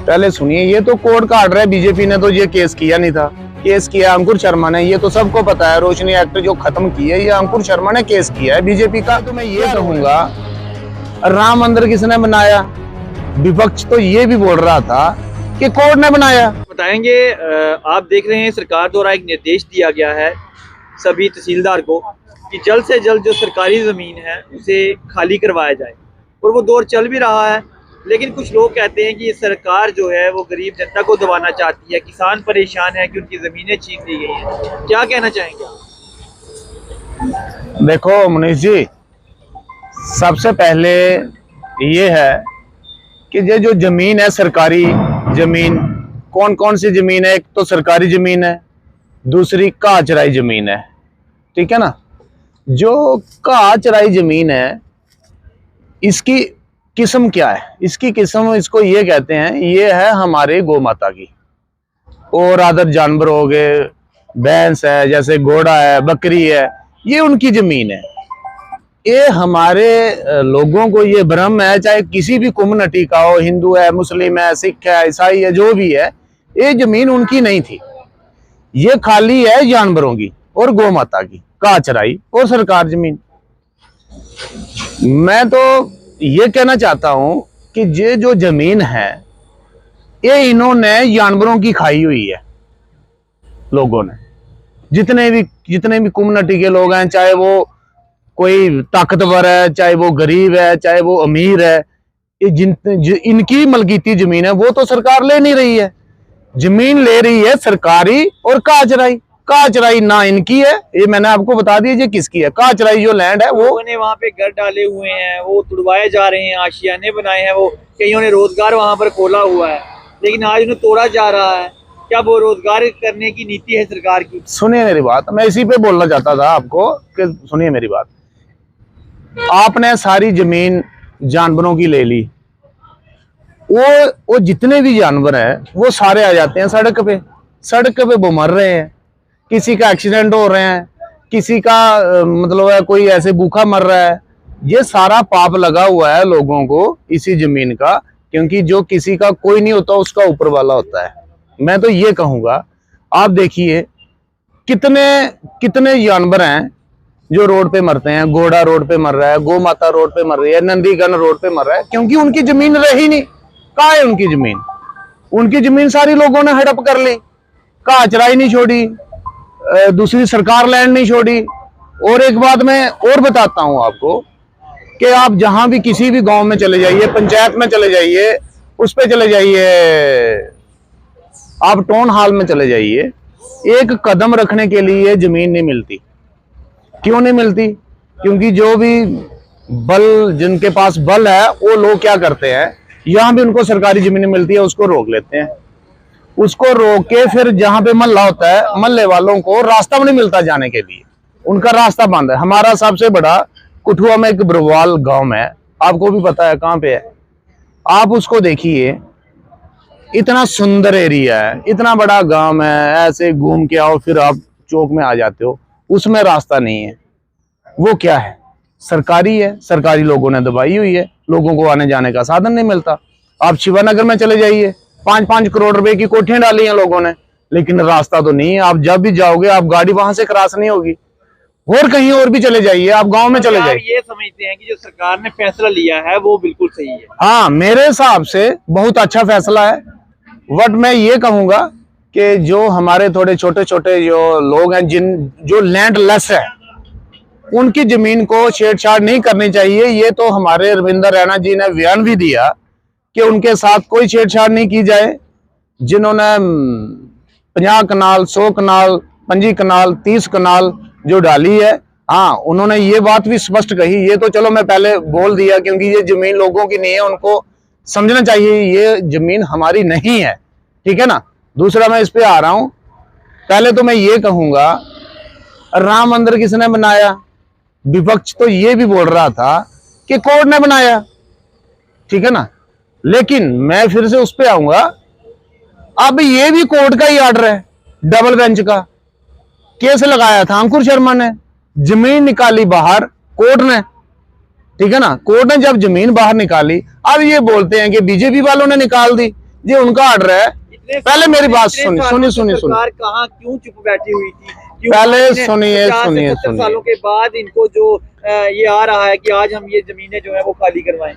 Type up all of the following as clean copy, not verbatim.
पहले सुनिए, ये तो कोर्ट का ऑर्डर है। बीजेपी ने तो ये केस किया नहीं था, केस किया अंकुर शर्मा ने। ये तो सबको पता है। रोशनी एक्ट जो खत्म की है, ये अंकुर शर्मा ने केस किया है बीजेपी का। तो मैं ये कहूंगा, राम मंदिर किसने बनाया? विपक्ष तो ये भी बोल रहा था कि कोर्ट ने बनाया। बताएंगे। आप देख रहे हैं सरकार द्वारा एक निर्देश दिया गया है सभी तहसीलदार को कि जल्द से जल्द जो सरकारी ज़मीन है उसे खाली करवाया जाए, और वो दौर चल भी रहा है। लेकिन कुछ लोग कहते हैं कि ये सरकार जो है वो गरीब जनता को दबाना चाहती है, किसान परेशान है कि उनकी ज़मीनें छीन ली गई हैं। क्या कहना चाहेंगे आप? देखो मनीष जी, सबसे पहले ये है कि ये जो जमीन है, सरकारी जमीन, कौन कौन सी जमीन है? एक तो सरकारी जमीन है, दूसरी घाह चराई जमीन है, ठीक है ना। जो घाह चराई जमीन है, इसकी किस्म क्या है? इसकी किस्म, इसको ये कहते हैं, ये है हमारे गौ माता की। और अदर जानवर हो गए, भैंस है, जैसे घोड़ा है, बकरी है, ये उनकी जमीन है। ये हमारे लोगों को ये भ्रम है, चाहे किसी भी कम्युनिटी का हो, हिंदू है, मुस्लिम है, सिख है, ईसाई है, जो भी है, ये जमीन उनकी नहीं थी। ये खाली है जानवरों की और गौ माता की, घाह चराई और सरकार जमीन। मैं तो ये कहना चाहता हूं कि ये जो जमीन है, ये इन्होंने जानवरों की खाई हुई है लोगों ने। जितने भी कम्युनिटी के लोग हैं, चाहे वो कोई ताकतवर है, चाहे वो गरीब है, चाहे वो अमीर है, ये इनकी मलकीती जमीन है, वो तो सरकार ले नहीं रही है। जमीन ले रही है सरकारी, और घाह चराई ना इनकी है, ये मैंने आपको बता दिया ये किसकी है। घाह चराई जो लैंड है वो लोगों ने वहाँ पे घर डाले हुए हैं, वो तुड़वाए जा रहे हैं, आशियाने बनाए हैं, वो कईयों ने रोजगार वहाँ पर खोला हुआ है, लेकिन आज उन्हें तोड़ा जा रहा है। क्या वो रोजगार करने की नीति है सरकार की? सुनिए मेरी बात, मैं इसी पे बोलना चाहता था आपको कि सुनिए मेरी बात। आपने सारी जमीन जानवरों की ले ली, वो जितने भी जानवर हैं वो सारे आ जाते हैं सड़क पे वो मर रहे हैं। किसी का एक्सीडेंट हो रहे हैं, किसी का मतलब है कोई ऐसे भूखा मर रहा है। ये सारा पाप लगा हुआ है लोगों को इसी जमीन का, क्योंकि जो किसी का कोई नहीं होता उसका ऊपर वाला होता है। मैं तो ये कहूंगा, आप देखिए कितने जानवर हैं जो रोड पे मरते हैं। घोड़ा रोड पे मर रहा है, गौ माता रोड पे मर रही है, नंदीगण रोड पे मर रहा है, क्योंकि उनकी जमीन रही नहीं। कहाँ है उनकी जमीन? उनकी जमीन सारी लोगों ने हड़प कर ली, घाह चराई नहीं छोड़ी, दूसरी सरकार लैंड नहीं छोड़ी। और एक बात मैं और बताता हूं आपको कि आप जहां भी किसी भी गांव में चले जाइए, पंचायत में चले जाइए, उस पे चले जाइए, आप टाउन हॉल में चले जाइए, एक कदम रखने के लिए जमीन नहीं मिलती। क्यों नहीं मिलती? क्योंकि जो भी जिनके पास बल है, वो लोग क्या करते हैं, यहां भी उनको सरकारी जमीन मिलती है, उसको रोक लेते हैं। उसको रोक के फिर जहां पे मोहल्ला होता है, मोहल्ले वालों को रास्ता भी नहीं मिलता जाने के लिए, उनका रास्ता बंद है। हमारा सबसे बड़ा कुठुआ में एक ब्रवाल गांव है, आपको भी पता है कहां पे है। आप उसको देखिए, इतना सुंदर एरिया है, इतना बड़ा गांव है, ऐसे घूम के आओ फिर आप चौक में आ जाते हो, उसमें रास्ता नहीं है। वो क्या है? सरकारी है, सरकारी लोगों ने दबाई हुई है, लोगों को आने जाने का साधन नहीं मिलता। आप शिवानगर में चले जाइए, 5-5 करोड़ रुपए की कोठियां डाली हैं लोगों ने, लेकिन रास्ता तो नहीं है। आप जब भी जाओगे, आप गाड़ी वहां से क्रॉस नहीं होगी। और कहीं और भी चले जाइए, आप गांव में चले जाइए। ये समझते हैं कि जो सरकार ने फैसला लिया है वो बिल्कुल सही है? हाँ, मेरे हिसाब से बहुत अच्छा फैसला है। बट मैं ये कहूंगा कि जो हमारे थोड़े छोटे छोटे जो लोग हैं, जो लैंड लेस है, उनकी जमीन को छेड़छाड़ नहीं करनी चाहिए। ये तो हमारे रविंद्र रैना जी ने बयान भी दिया कि उनके साथ कोई छेड़छाड़ नहीं की जाए। जिन्होंने 50 कनाल, 100 कनाल, 25 कनाल, 30 कनाल जो डाली है, हाँ, उन्होंने ये बात भी स्पष्ट कही। ये तो चलो मैं पहले बोल दिया, क्योंकि ये जमीन लोगों की नहीं है, उनको समझना चाहिए ये जमीन हमारी नहीं है, ठीक है ना। दूसरा मैं इस पे आ रहा हूं। पहले तो मैं ये कहूंगा, राम मंदिर किसने बनाया? विपक्ष तो ये भी बोल रहा था कि कोर्ट ने बनाया, ठीक है ना। लेकिन मैं फिर से उस पे आऊंगा, अब ये भी कोर्ट का ही ऑर्डर है, डबल बेंच का। केस लगाया था अंकुर शर्मा ने, जमीन निकाली बाहर कोर्ट ने, ठीक है ना। कोर्ट ने जब जमीन बाहर निकाली, अब ये बोलते हैं कि बीजेपी वालों ने निकाल दी। ये उनका ऑर्डर है। पहले मेरी बात सुनिए। सरकार कहाँ क्यों चुप बैठी हुई थी? क्यों पहले इन्हें सुनिए 50 से 70 सालों के बाद इनको जो ये आ रहा है कि आज हम ये जमीनें जो है वो खाली करवाएं?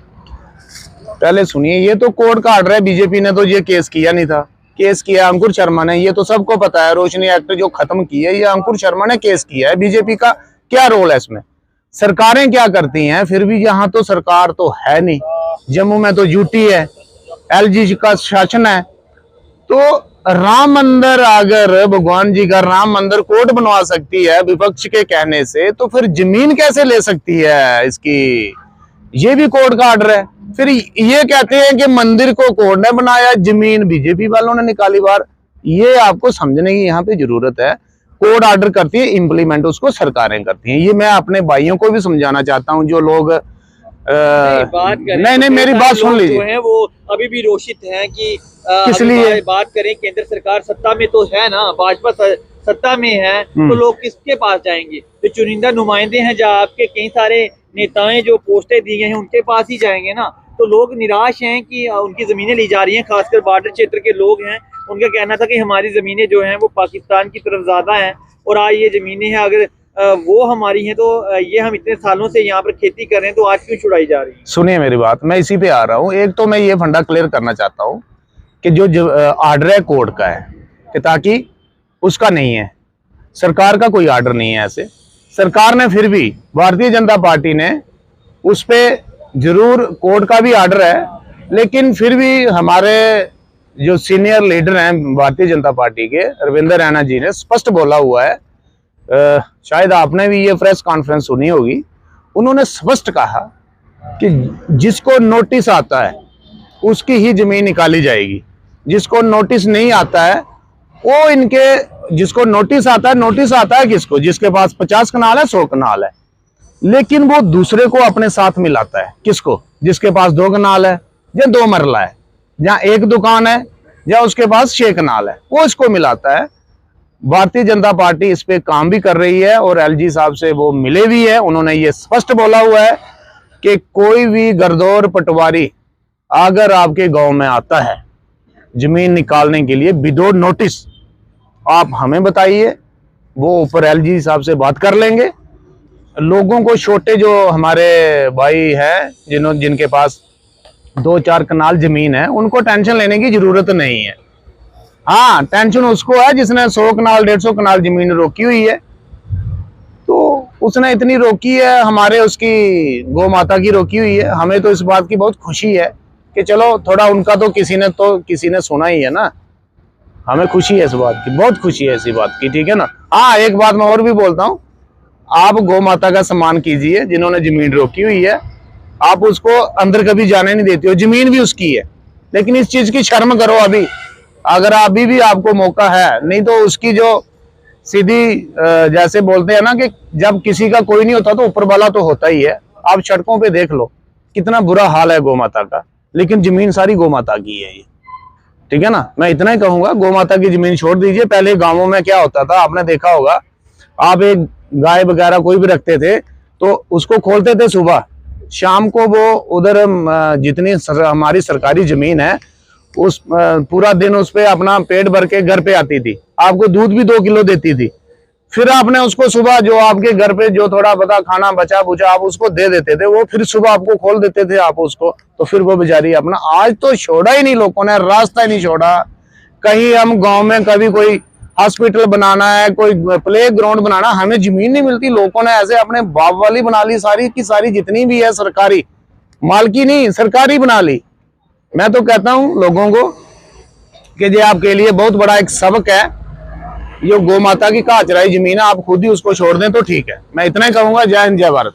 पहले सुनिए, ये तो कोर्ट का ऑर्डर है। बीजेपी ने तो ये केस किया नहीं था, केस किया अंकुर शर्मा ने, ये तो सबको पता है। रोशनी एक्ट जो खत्म की है ये अंकुर शर्मा ने केस किया है। बीजेपी का क्या रोल है इसमें? सरकारें क्या करती हैं? फिर भी यहाँ तो सरकार तो है नहीं। जम्मू में तो यूटी है, एलजी का शासन है। तो राम मंदिर, अगर भगवान जी का राम मंदिर कोर्ट बनवा सकती है विपक्ष के कहने से, तो फिर जमीन कैसे ले सकती है इसकी? ये भी कोर्ट का ऑर्डर है। फिर ये कहते हैं कि मंदिर को कोर्ट ने बनाया, जमीन बीजेपी वालों ने निकाली बाहर। ये आपको समझने की यहाँ पे जरूरत है। कोर्ट ऑर्डर करती है, इंप्लीमेंट उसको सरकारें करती हैं। ये मैं अपने भाइयों को भी समझाना चाहता हूँ जो लोग नहीं, मेरी बात सुन लीजिए। है वो अभी भी रोषित हैं कि किस लिए बात करें? केंद्र सरकार सत्ता में तो है ना, भाजपा सत्ता में है, तो लोग किसके पास जाएंगे? जो चुनिंदा नुमाइंदे हैं, जहाँ आपके कई सारे नेताएं जो पोस्टें दी गई हैं उनके पास ही जाएंगे ना। तो लोग निराश हैं कि उनकी जमीनें ली जा रही हैं। खासकर बॉर्डर क्षेत्र के लोग हैं, उनका कहना था कि हमारी जमीनें जो हैं वो पाकिस्तान की तरफ ज्यादा हैं और आज ये जमीनें हैं अगर वो हमारी हैं तो ये हम इतने सालों से यहाँ पर खेती कर रहे हैं, तो आज क्यों छुड़ाई जा रही है? सुनिए मेरी बात, मैं इसी पे आ रहा हूँ। एक तो मैं ये फंडा क्लियर करना चाहता हूँ कि जो ऑर्डर है कोर्ट का है, कि ताकि उसका नहीं है, सरकार का कोई ऑर्डर नहीं है। ऐसे सरकार ने फिर भी, भारतीय जनता पार्टी ने उस पे जरूर कोर्ट का भी ऑर्डर है, लेकिन फिर भी हमारे जो सीनियर लीडर हैं भारतीय जनता पार्टी के, रविंद्र रैना जी ने स्पष्ट बोला हुआ है, शायद आपने भी ये प्रेस कॉन्फ्रेंस सुनी होगी। उन्होंने स्पष्ट कहा कि जिसको नोटिस आता है उसकी ही जमीन निकाली जाएगी। जिसको नोटिस नहीं आता है वो इनके, जिसको नोटिस आता है किसको? जिसके पास 50 कनाल है, 100 कनाल है, लेकिन वो दूसरे को अपने साथ मिलाता है। किसको? जिसके पास 2 कनाल है या 2 मरला है, या 1 दुकान है, या उसके पास 6 कनाल है, वो इसको मिलाता है। भारतीय जनता पार्टी इस पे काम भी कर रही है और एलजी साहब से वो मिले भी है। उन्होंने ये स्पष्ट बोला हुआ है कि कोई भी गर्दौर पटवारी अगर आपके गांव में आता है जमीन निकालने के लिए विदाउट नोटिस, आप हमें बताइए, वो ऊपर एलजी साहब से बात कर लेंगे। लोगों को, छोटे जो हमारे भाई हैं जिनके पास 2-4 कनाल जमीन है, उनको टेंशन लेने की जरूरत नहीं है। हाँ, टेंशन उसको है जिसने 100 कनाल 150 कनाल जमीन रोकी हुई है। तो उसने इतनी रोकी है, हमारे उसकी गौ माता की रोकी हुई है। हमें तो इस बात की बहुत खुशी है कि चलो थोड़ा उनका तो किसी ने सुना ही है ना। हमें खुशी है इस बात की, बहुत खुशी है इसी बात की, ठीक है ना। हाँ, एक बात मैं और भी बोलता हूँ, आप गौ माता का सम्मान कीजिए। जिन्होंने जमीन रोकी हुई है, आप उसको अंदर कभी जाने नहीं देते हो, जमीन भी उसकी है, लेकिन इस चीज की शर्म करो अभी, अगर अभी भी आपको मौका है। नहीं तो उसकी जो सीधी, जैसे बोलते हैं ना कि जब किसी का कोई नहीं होता तो ऊपर वाला तो होता ही है। आप सड़कों पे देख लो कितना बुरा हाल है गौ माता का, लेकिन जमीन सारी गौ माता की है ये, ठीक है ना। मैं इतना ही कहूंगा, गौ माता की जमीन छोड़ दीजिए। पहले गांवों में क्या होता था, आपने देखा होगा, आप एक गाय वगैरह कोई भी रखते थे तो उसको खोलते थे सुबह, शाम को वो उधर जितनी हमारी सरकारी जमीन है उस पूरा दिन उस पे अपना पेट भर के घर पे आती थी, आपको दूध भी 2 किलो देती थी। फिर आपने उसको सुबह जो आपके घर पे जो थोड़ा बता खाना बचा बुचा आप उसको दे देते थे, वो फिर सुबह आपको खोल देते थे आप उसको, तो फिर वो बेचारी अपना, आज तो छोड़ा ही नहीं लोगों ने, रास्ता ही नहीं छोड़ा। कहीं हम गांव में कभी कोई हॉस्पिटल बनाना है, कोई प्ले ग्राउंड बनाना, हमें जमीन नहीं मिलती। लोगों ने ऐसे अपने बाप वाली बना ली, सारी की सारी जितनी भी है सरकारी, मालकी नहीं सरकारी बना ली। मैं तो कहता हूं लोगों को कि ये आपके लिए बहुत बड़ा एक सबक है। ये गौ माता की घाह चराई जमीन है, आप खुद ही उसको छोड़ दें तो ठीक है। मैं इतना ही कहूंगा। जय हिंद, जय भारत।